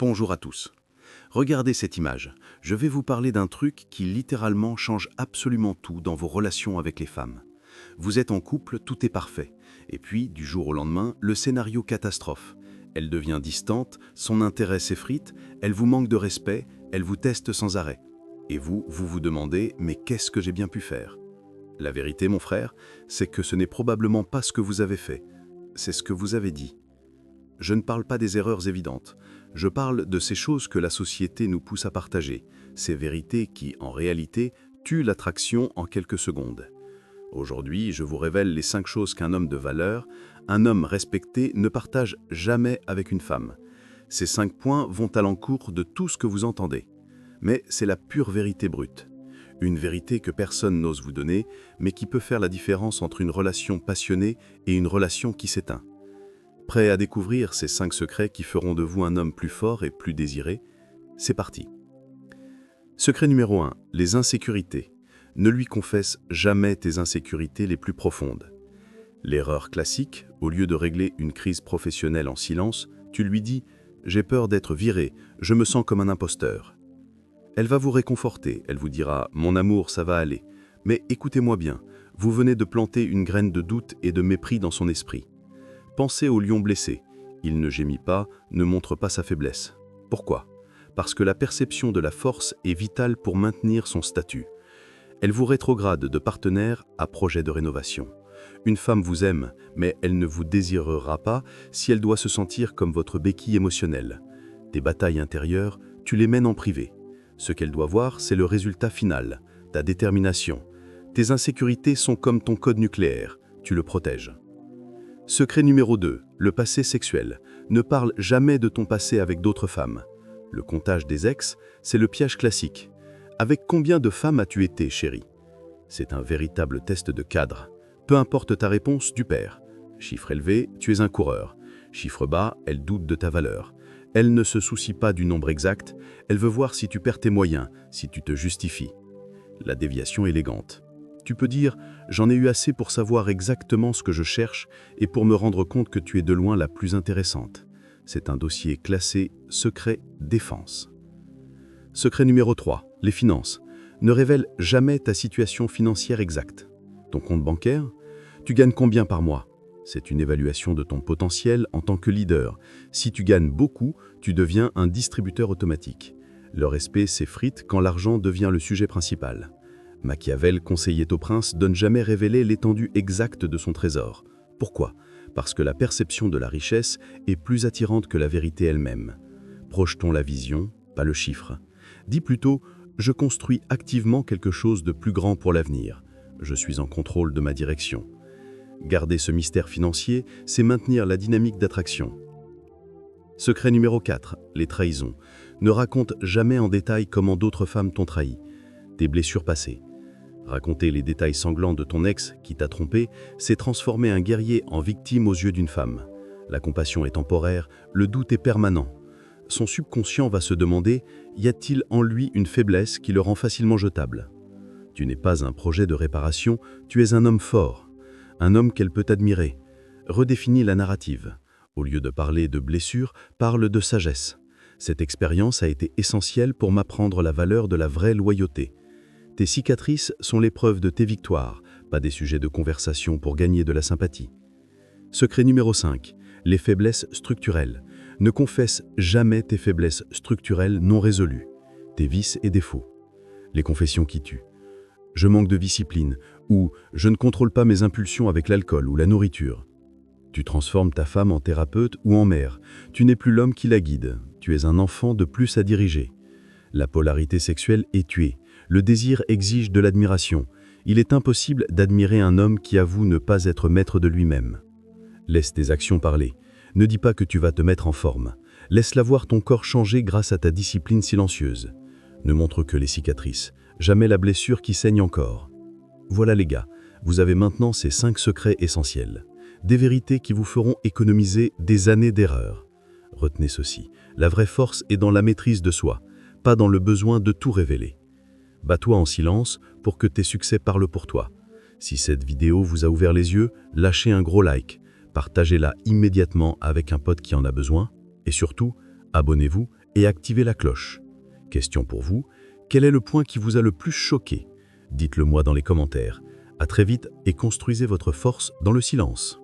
Bonjour à tous. Regardez cette image. Je vais vous parler d'un truc qui littéralement change absolument tout dans vos relations avec les femmes. Vous êtes en couple, tout est parfait. Et puis, du jour au lendemain, le scénario catastrophe. Elle devient distante, son intérêt s'effrite, elle vous manque de respect, elle vous teste sans arrêt. Et vous vous demandez, mais qu'est-ce que j'ai bien pu faire? La vérité, mon frère, c'est que ce n'est probablement pas ce que vous avez fait. C'est ce que vous avez dit. Je ne parle pas des erreurs évidentes. Je parle de ces choses que la société nous pousse à partager, ces vérités qui, en réalité, tuent l'attraction en quelques secondes. Aujourd'hui, je vous révèle les 5 choses qu'un homme de valeur, un homme respecté, ne partage jamais avec une femme. Ces 5 points vont à l'encontre de tout ce que vous entendez. Mais c'est la pure vérité brute. Une vérité que personne n'ose vous donner, mais qui peut faire la différence entre une relation passionnée et une relation qui s'éteint. Prêt à découvrir ces 5 secrets qui feront de vous un homme plus fort et plus désiré? C'est parti. Secret numéro 1, les insécurités. Ne lui confesse jamais tes insécurités les plus profondes. L'erreur classique, au lieu de régler une crise professionnelle en silence, tu lui dis « J'ai peur d'être viré, je me sens comme un imposteur ». Elle va vous réconforter, elle vous dira « Mon amour, ça va aller ». Mais écoutez-moi bien, vous venez de planter une graine de doute et de mépris dans son esprit. Pensez au lion blessé. Il ne gémit pas, ne montre pas sa faiblesse. Pourquoi? Parce que la perception de la force est vitale pour maintenir son statut. Elle vous rétrograde de partenaire à projet de rénovation. Une femme vous aime, mais elle ne vous désirera pas si elle doit se sentir comme votre béquille émotionnelle. Tes batailles intérieures, tu les mènes en privé. Ce qu'elle doit voir, c'est le résultat final, ta détermination. Tes insécurités sont comme ton code nucléaire, tu le protèges. Secret numéro 2, le passé sexuel. Ne parle jamais de ton passé avec d'autres femmes. Le comptage des ex, c'est le piège classique. Avec combien de femmes as-tu été, chérie? C'est un véritable test de cadre. Peu importe ta réponse, tu perds. Chiffre élevé, tu es un coureur. Chiffre bas, elle doute de ta valeur. Elle ne se soucie pas du nombre exact, elle veut voir si tu perds tes moyens, si tu te justifies. La déviation élégante. Tu peux dire « J'en ai eu assez pour savoir exactement ce que je cherche et pour me rendre compte que tu es de loin la plus intéressante. » C'est un dossier classé « Secret défense ». Secret numéro 3, les finances. Ne révèle jamais ta situation financière exacte. Ton compte bancaire? Tu gagnes combien par mois? C'est une évaluation de ton potentiel en tant que leader. Si tu gagnes beaucoup, tu deviens un distributeur automatique. Le respect s'effrite quand l'argent devient le sujet principal. Machiavel, conseillait au prince de ne jamais révéler l'étendue exacte de son trésor. Pourquoi? Parce que la perception de la richesse est plus attirante que la vérité elle-même. Projetons la vision, pas le chiffre. Dis plutôt « Je construis activement quelque chose de plus grand pour l'avenir. Je suis en contrôle de ma direction. » Garder ce mystère financier, c'est maintenir la dynamique d'attraction. Secret numéro 4, les trahisons. Ne raconte jamais en détail comment d'autres femmes t'ont trahi. Tes blessures passées. Raconter les détails sanglants de ton ex qui t'a trompé, c'est transformer un guerrier en victime aux yeux d'une femme. La compassion est temporaire, le doute est permanent. Son subconscient va se demander « Y a-t-il en lui une faiblesse qui le rend facilement jetable ?» Tu n'es pas un projet de réparation, tu es un homme fort. Un homme qu'elle peut admirer. Redéfinis la narrative. Au lieu de parler de blessures, parle de sagesse. Cette expérience a été essentielle pour m'apprendre la valeur de la vraie loyauté. Tes cicatrices sont l'épreuve de tes victoires, pas des sujets de conversation pour gagner de la sympathie. Secret numéro 5, les faiblesses structurelles. Ne confesse jamais tes faiblesses structurelles non résolues, tes vices et défauts. Les confessions qui tuent. Je manque de discipline ou je ne contrôle pas mes impulsions avec l'alcool ou la nourriture. Tu transformes ta femme en thérapeute ou en mère. Tu n'es plus l'homme qui la guide, tu es un enfant de plus à diriger. La polarité sexuelle est tuée. Le désir exige de l'admiration. Il est impossible d'admirer un homme qui avoue ne pas être maître de lui-même. Laisse tes actions parler. Ne dis pas que tu vas te mettre en forme. Laisse-la voir ton corps changer grâce à ta discipline silencieuse. Ne montre que les cicatrices, jamais la blessure qui saigne encore. Voilà les gars, vous avez maintenant ces 5 secrets essentiels. Des vérités qui vous feront économiser des années d'erreurs. Retenez ceci, la vraie force est dans la maîtrise de soi, pas dans le besoin de tout révéler. Bats-toi en silence pour que tes succès parlent pour toi. Si cette vidéo vous a ouvert les yeux, lâchez un gros like, partagez-la immédiatement avec un pote qui en a besoin et surtout, abonnez-vous et activez la cloche. Question pour vous, quel est le point qui vous a le plus choqué? Dites-le moi dans les commentaires. À très vite et construisez votre force dans le silence.